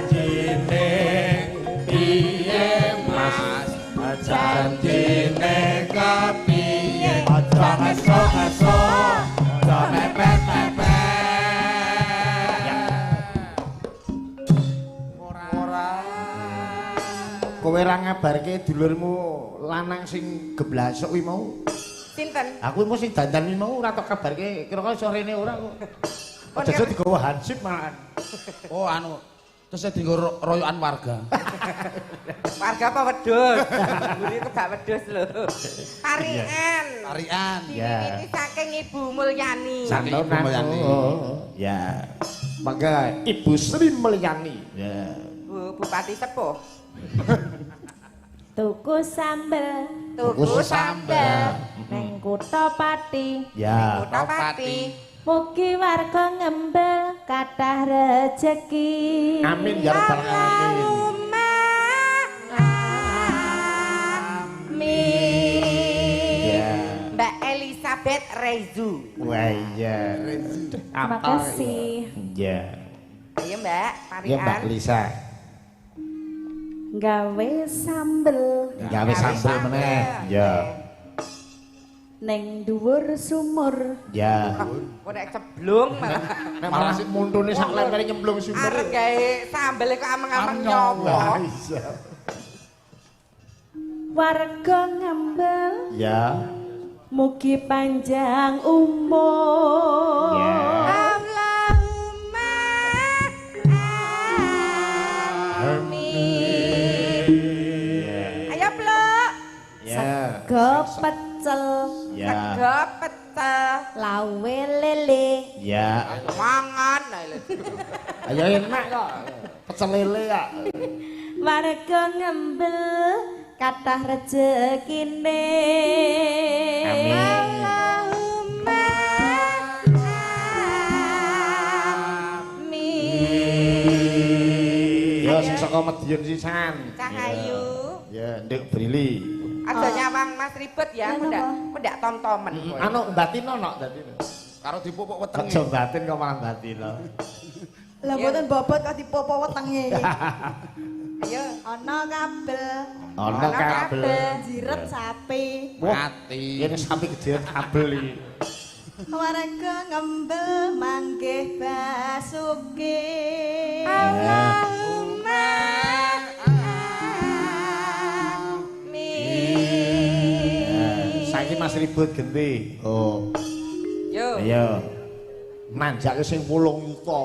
Janjine piye Mas? Janjine kepiye? Aja ngeso-ngeso, aja mepet-mepet. Kowe ora ngabarke dulurmu lanang sing geblasok kuwi mau. Sinten? Aku mau sing dandan kuwi mau ora tok kabarke kira-kira sorene ora kok. Aja digawa hansip malahan. Oh anu Terus dienggo royokan warga. Warga apa wedhus? Mburi ku gak wedhus lho. Tarian. Tarian. Ya. Ini saking Ibu Mulyani. Saking Ibu Mulyani. Ya. Maka Ibu Sri Mulyani. Ya. Bupati Sepuh. Tuku sambel Tuku sambel. neng kutha Pati. Ya. Kutapati. Mugi warga ngembel kathah rejeki. Amin ya rabbal alamin. Amin. Ya. Mbak Elizabeth Rezu. Wah iya. Terima kasih. Ya. Ayo Mbak, Ya Mbak tarian. Lisa. Gawe sambel Gawe sambel meneh. Ya. neng dhuwur sumur. Ya. Kok nek ceblung malah. Nek malah sik muntune sak lempere nyemplung sumber. Arep gawe sambel kok ameng-ameng Wah, nyowo. iya. Warga ngembel Ya. mugi panjang umur. Ya. Allahumma amin. Ayo pluk. Ya. Sego pecel Ya. Sego pecel. lawe lele. Ya. Mangan lho. Ayo enak kok. Pecel lele kok. Warga ngembel kathah rejekine. Amin. Allahumma amin. Ya sing saka Madiun sisan. Cah Ayu. Ya, Nduk Brili. Aja nyawang Mas ribet ya, Ya, mendak tontomen. Anu batin ono dadi. Karo dipupuk wetenge. Aja batin kok malah batin. Lah mboten bobot kok dipopo wetenge. Ayo. Ana kabel, Ono kabel. jiret sapi. Mati. Ini sampai kejadian kabel iki. Warga ngembel manggih basuki. Allahumma amin. Saiki Mas ribut genti. Oh. Yo. Ayo. Manjake sing 8 yuta.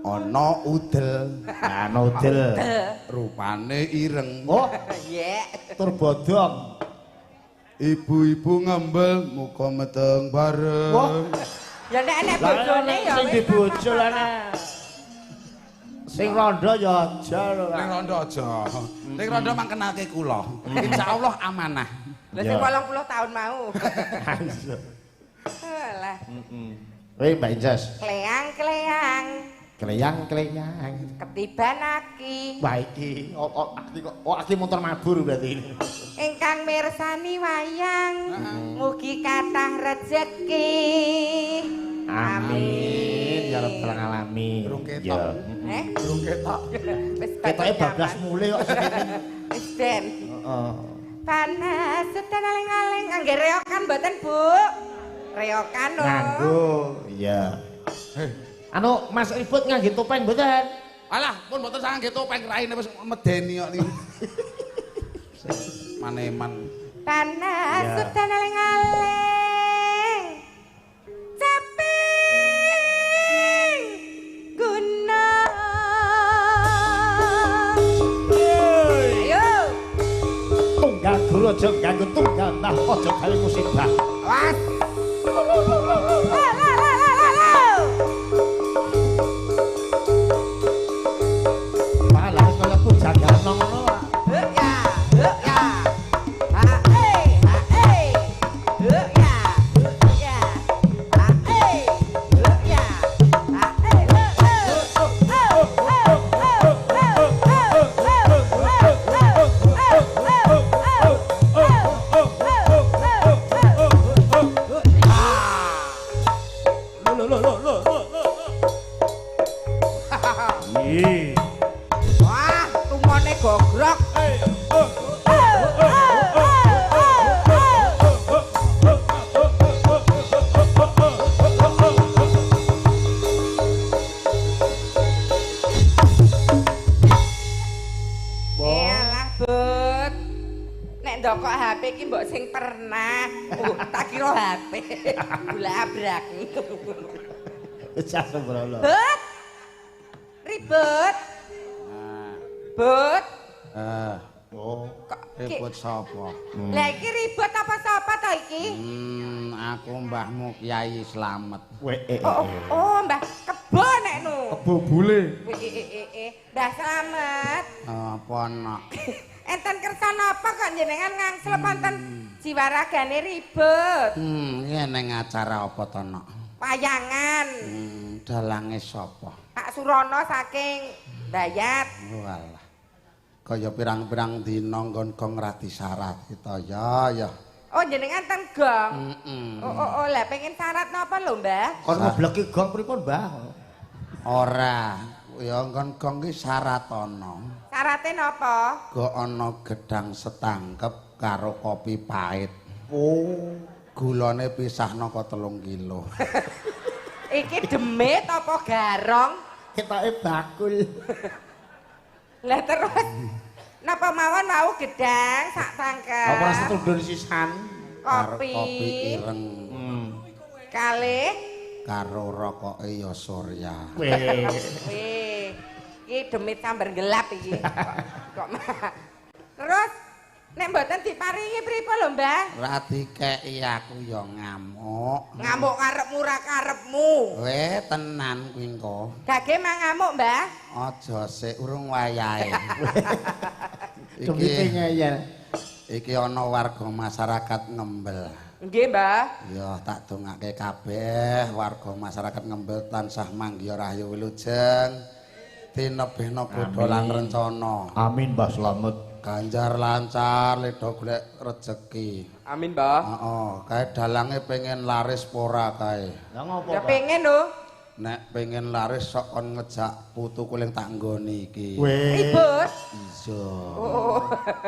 Ana udel. Nah, nodel. Rupane ireng. Oh, Ye. tur bodong. Ibu-ibu ngembel muka meteng bareng. Wah. Ya nek bojone ya sing wis dibojo lah nek. Sing rondo ya aja lho. Ning rondo aja. Ning rondo mang kenalke kula. Insyaallah amanah. Lah sing 80 tahun mau. Alah. Wei Mbak Injas. Kleang-kleang Kleyang-kleyang. ketiban aki. Wah iki aki motor mabur berarti ini. Ingkang mirsani wayang mugi kathah rejeki. Amin ya rabbal alamin. Durung ketok. Ya. Durung ketok. Wis Ketoke bablas mulai kok. Wis den. Heeh. Panas sedan aling-aling angge reokan mboten, Bu? Reokan no. Nganggo, iya. Anu Mas Ribut ngangge topeng mboten? Alah, pun mboten sange topeng raine wis medeni kok niku. Maneman. Panas Ya. sedan aling-aling. Caping gunung. Ayo. Tunggal guru aja nganggo tunggal nah aja gawe musibah. Was. Malah kaya bujangan ngono. Ih. Wah, tumone gogrok. Yalah, Bud. Nek ndokok HP iki mbok sing pernah. Tak kira HP. Bulabrak. Wis sembrono. Bud. But. But. Oh, ribut sapa? Lah iki ribut apa sapa to iki? Aku mbahmu Kyai Slamet. Oh, Mbah Kebo nek nu. Kebo bule. Mbah Slamet. Apa nok? Enten kersa napa kok jenengan ngangsel wonten jiwaragane ribut? Iki ning acara apa to nok? Wayangan. Dalange sapa? Pak Surono saking Dayat. Walah. Kaya pirang-pirang dina nggon-gong ra disyarat kita ya. Oh jenengan ten gong. Oh lah pengen syarat napa lho, Mbah? Kon ngebleki gong pripun, Mbah? Ora, ya nggon-gong ki syarat ana. Syarate napa? Go ana gedang setangkep karo kopi pahit. Oh, Gulane pisahno kok 3 kilo. Iki demit apa garong? ketoke bakul. Lah terus napa mawon mau gedang sak tangkep. Apa ora setundul sisan? Karo Kopi. kopi ireng. Kalih. Karo rokoke ya Surya. Weh. Iki demit sambar gelap iki. Kok terus nek mboten diparingi pripun lho, Mbah? Ra dikeki aku ya ngamuk. Ngamuk karepmu ra karepmu. Tenan kuwi engko. Dage mang ngamuk, Mbah? Aja sik urung wayahe. Demite ngeyel. Iki ana warga masyarakat Ngembel. Nggih, Mbah. Ya tak dongake kabeh warga masyarakat Ngembel tansah manggiya rahayu wilujeng. Dinebihna kutha lan rencana. Amin, Mbah Slamet. Ganjar lancar leda golek rejeki. Amin, Mbah. Heeh, kae dalange pengen laris pora kae. Lah ngopo, Ya Mbah? pengen lho. Nek pengen laris sok kon ngejak putu kuling tak nggoni iki. Weh. Ribut. Iya.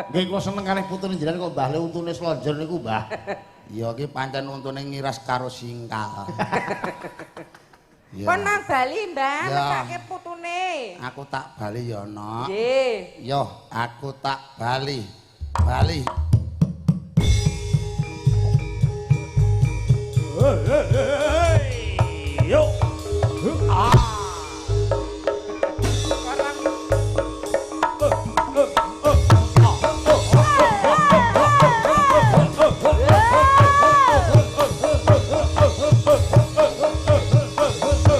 Nggih kula seneng kalih putune jenengan kok Mbah le untune slonjor niku, Mbah. Ya iki pancen untune ngiras karo singkal. Ya. Pon nang Bali, Mbah, Ya. mesake putune. Aku tak bali ya, Nok. Nggih. Yo, aku tak bali. Bali. Yo.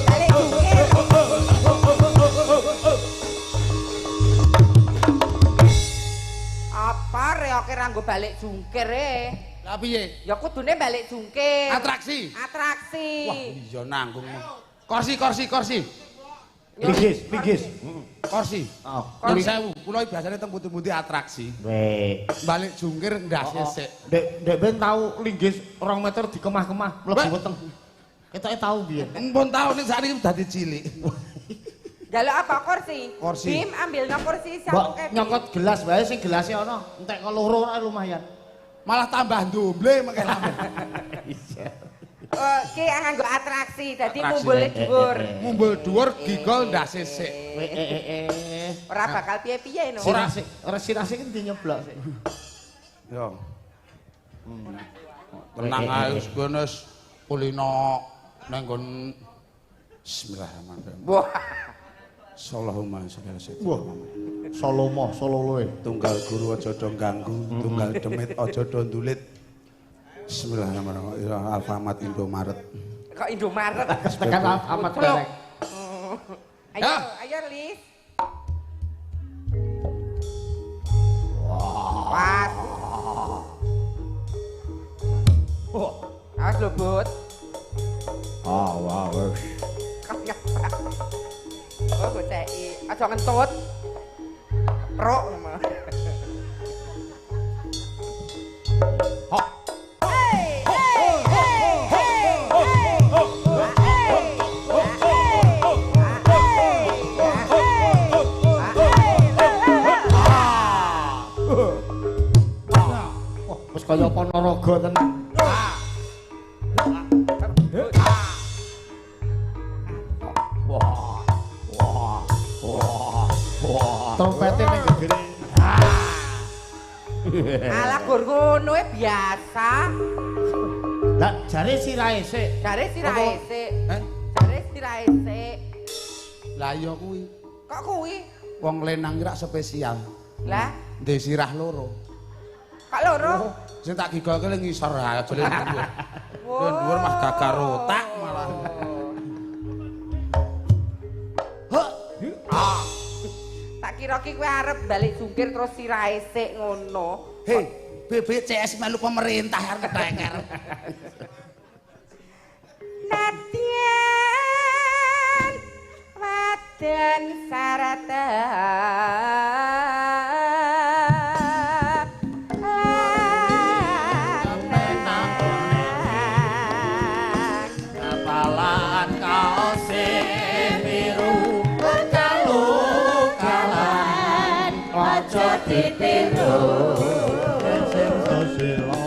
Balik jungkir. Apa reoke ranggo balik jungkir Lah piye? Ya kudune balik jungkir. Atraksi. Atraksi. Wah, iya nanggung. Kursi. Pinggis. Kursi. Oh. Nyuwun sewu, kula iki biasane teng pundi-pundi atraksi. Weh. Balik jungkir ndase sik. Dek ben tau linggis 2 meter dikemah-kemah mlebu weteng. Ketoke tau biyen. Mumpun tau ning sakniki dadi cilik. Jaluk apa kursi? Kursi. Bim ambilna kursi Mbok sampung ke nyokot gelas wae sing gelase ana. Entek kok loro ora lumayan. Malah tambah ndomble mengke lambe. Ki nganggo atraksi, dadi Atraksi. mumbule dhuwur. Mumbul dhuwur gigol ndase sik. Ora bakal piye-piye no. Ora sirase ki nyeblok sik. Yo. Tenang ae wis kene kulino nang nggon Bismillahirrahmanirrahim. Wah, Allahumma sholli ala sayyidina Wah. Muhammad. Sololoe. Tunggal guru aja do ganggu, tunggal demit aja do ndulit. Bismillahirrahmanirrahim. Alfamart Indomaret. kok Indomaret. Tekan amat derek. Ayo Lis. Wah. Awas lho, Bud. Wah, wes. Kok nyepak. Oh, goceki. Aja ngentut. Prok. Wes kaya Ponorogo tenan. Trompete ning gegere. Alah gur ngono biasa. Lah jare sirahe sik. Jare sirahe sik. Eh? Jare sirahe sik. Lah iya kuwi. Kok kuwi? Wong lenang rak spesial. Lah, Ndek sirah loro. kok loro? Sing tak gigolke ning ngisor ae aja ning dhuwur. Dhuwur mah gagar otak malah. Tak kira ki kowe arep balik jungkir terus sirahe sik ngono. Hei, BBCS melu pemerintah arep keteker. Nadyan wadan sarata Kapalan kaos biru kalu-kalan aja ditiru sing sesila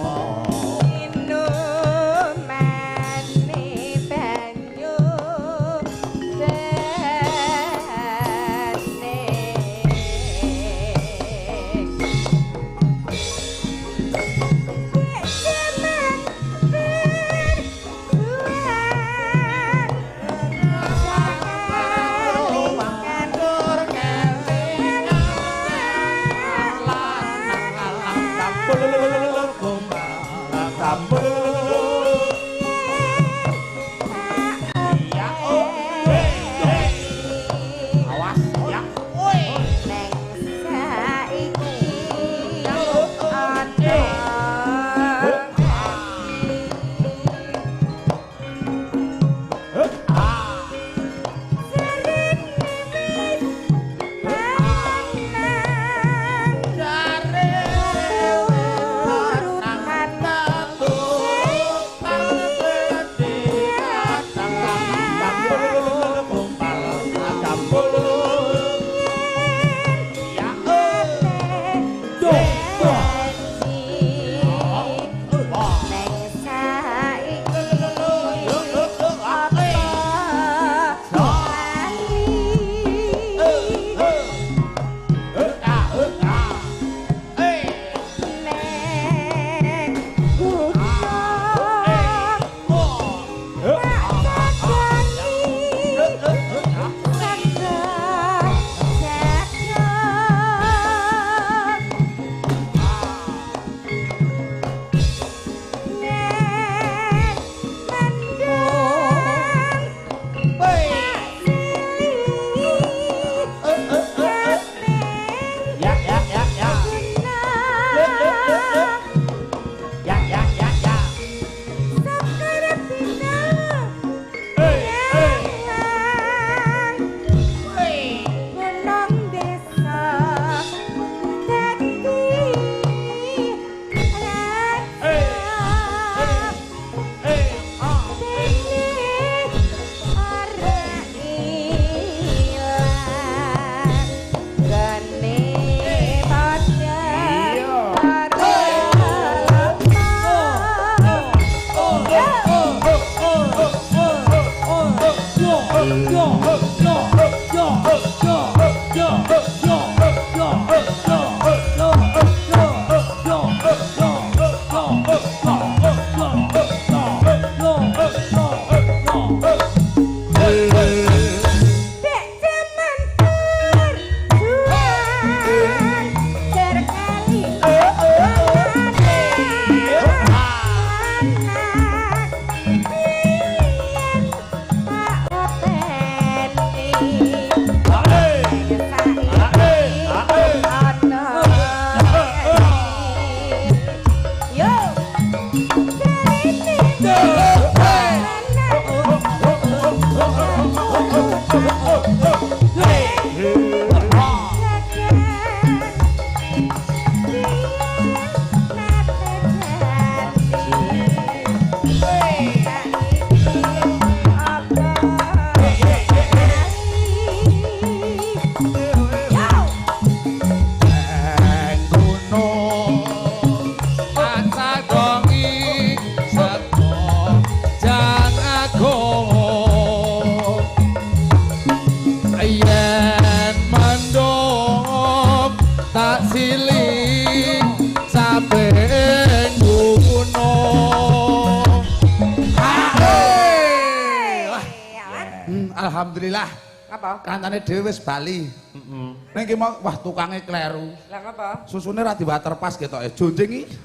Alhamdulillah Apa? Kancane dhewe wis bali. Heeh. Ning ki mau wah tukange kleru. Lah ngapa? Susune ra diwaterpas ketoke. Jonjing iki.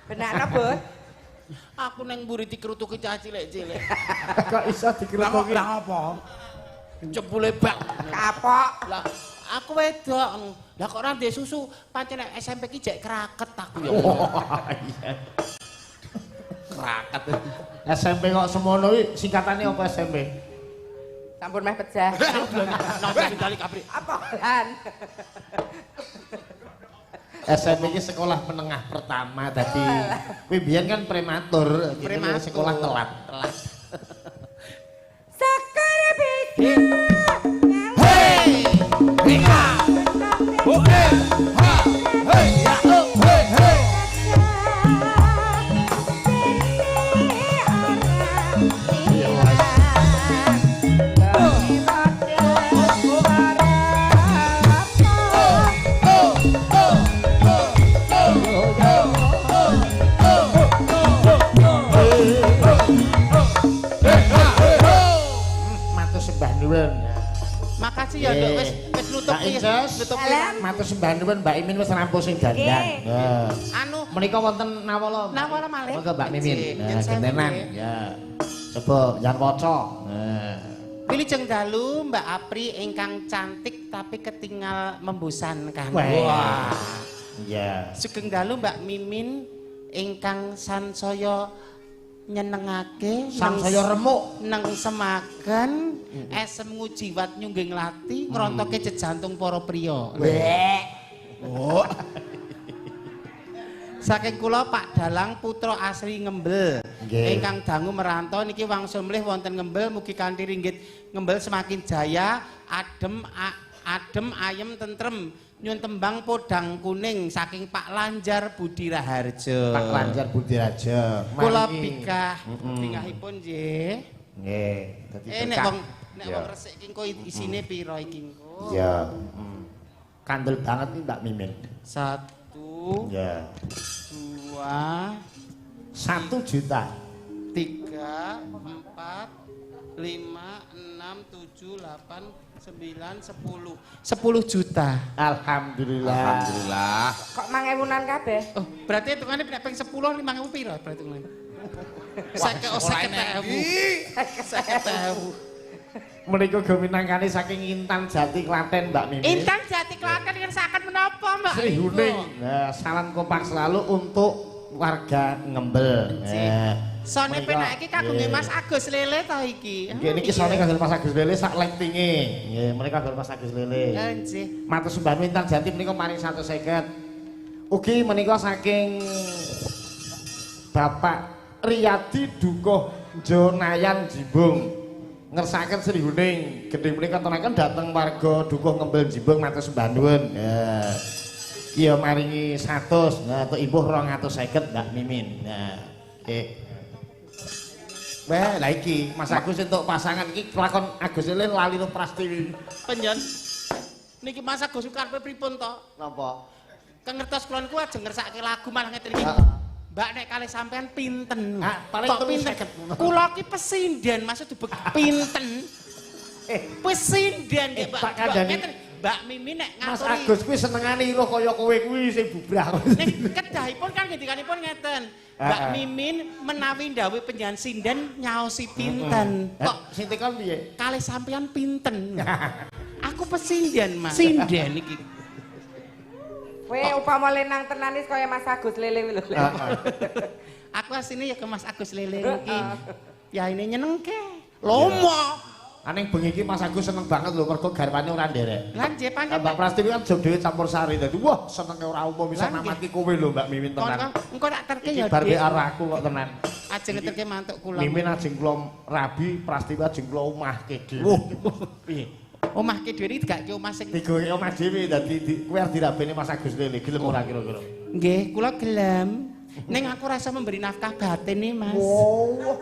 Benakno, Bos. Aku neng mburi dikerutuki cah cilik-cilik. Kok iso dikerutuki? Lah apa? Jebule bak. Kapok. Lah aku wedok. Lah kok ora ndek susu, pancen nek SMP ki jek kraket aku ya. Iya. Kraket. SMP kok semono iki singkatane apa SMP? Sampun meh pecah. Nonton kali kapri. Apa lan? SMP iki sekolah menengah pertama dadi kuwi biyen kan prematur, Prematur. sekolah telat. Sekolah bikin. Hei! Hika! Oh, hey! Ha! Hey! Ya! Oh, hey! Hey! Matur sembah nuwun. Makasih ya, Nduk. Wis nutup Mbak iki. Inces, Nutup Salam. matur sembah nuwun Mbak Imin wis rampung sing dandan. Nggih. Ya. Anu Menika wonten nawala. Nawala malih. Monggo Mbak Mimin. Nggih, Nah, yen saya gentenan. nggih. Ya. Coba jan waca. Nah. Wilujeng dalu Mbak Apri ingkang cantik tapi ketinggal membosankan. Wah. Ya. Sugeng dalu Mbak Mimin ingkang sansaya nyenengake Sangsaya remuk. neng semaken esem ngujiwat nyungging lati ngrontoke jejantung para priya. Oh, Saking kula Pak Dalang putra asli Ngembel Nggih. ingkang dangu merantau niki wangsul mlih wonten Ngembel mugi kanthi ringgit Ngembel semakin jaya adem ayem tentrem nyuwun tembang podang kuning saking Pak Lanjar Budi Raharjo. Pak Lanjar Budi Raja. Kula Mari. bikah Mm-mm. bingahipun nggih. Nggih, dadi Nek berkah. wong Ya. resik ki engko isine pira iki engko? Ya. Kandel banget nih Mbak Mimin. 1 Ya. 2 1 juta. 3 4 5 6 7 8 9 10 10 juta. Alhamdulillah. alhamdulillah. Kok 1000-an kabeh? Oh, berarti hitungane nek ping 10 5.000 pira berarti hitungane? Seket ewu. 50.000. Menika geminangkane saking Intan Jati Klaten Mbak Mimin. Intan Jati Klaten ngersakaken menapa, Mbak? Sri Huning. Nah, salam kompak selalu untuk warga Ngembel. Nah, Sone menika- penak iki kagunge Nggih. Mas Agus Lele ta iki? Nggih niki sone kagem Mas Agus Lele sak lengtinge. Nggih, menika kagem Mas Agus Lele. Nggih. Matur sembah nuwun Intan Jati menika maring 150. Ugi menika saking Bapak Riyadi Dukuh Jonayan Jimbung. Ngersakaken Sri Huning. Gedhe menika tenaken dhateng warga Dukuh Ngembel Jimbung matur sembah nuwun. Ya. Iya maringi 100. Nah, untuk ibu 250 Mbak Mimin. Nah, nggih. Wah, lah iki Mas Agus untuk pasangan iki kelakon Agus Lilin lali no Prastiwi. Penjen. Niki Mas Agus karepe pripun to? Napa? Kengertos kula niku ajeng ngersake lagu malah ngeten iki. Heeh. Mbak nek kalih sampean pinten? Ah, paling Tok pinten. 50. Kula ki pesinden maksud dibek pinten. Pesinden nggih, Mbak. Pak Kandhani. Ngeten, Mbak Mimi nek Mas ngaturi. Agus kuwi senengane ira kaya kowe kuwi sing bubrah. Ning kedahipun kan ngendikanipun ngeten. Mbak Mimin menawi ndawuh penjan sinden nyaosi pinten. Kok sing tekan piye? kalih sampean pinten? Aku pesinden, Mas. Sinden iki. Kowe upama lenang tenanis kaya Mas Agus Lele lho. Aku asine ya ke Mas Agus Lele iki. Ya ini nyenengke. Lomo. Aning bengi iki Mas Agus seneng banget lho mergo garwane ora nderek. Lan nggih pancen Mbak Prastiwi kan jog dhewe campur sari dadi wah senenge ora umum bisa Lah, nggih. mamati kowe lho Mbak Mimin tenan. engko tak terke Iki ya. bar Dik. arah aku kok tenan. Ajeng ngeterke mantuk kula. Mimin ajeng kula rabi, Prastiwi ajeng kula omahke dhewe. Piye? Omah ki dhewe iki digake omah sing Digowe omah dhewe dadi kowe arep dirabeni Mas Agus Lele gelem ora kira-kira. nggih kula gelem. Ning aku rasa memberi nafkah batin nih, Mas. Wow.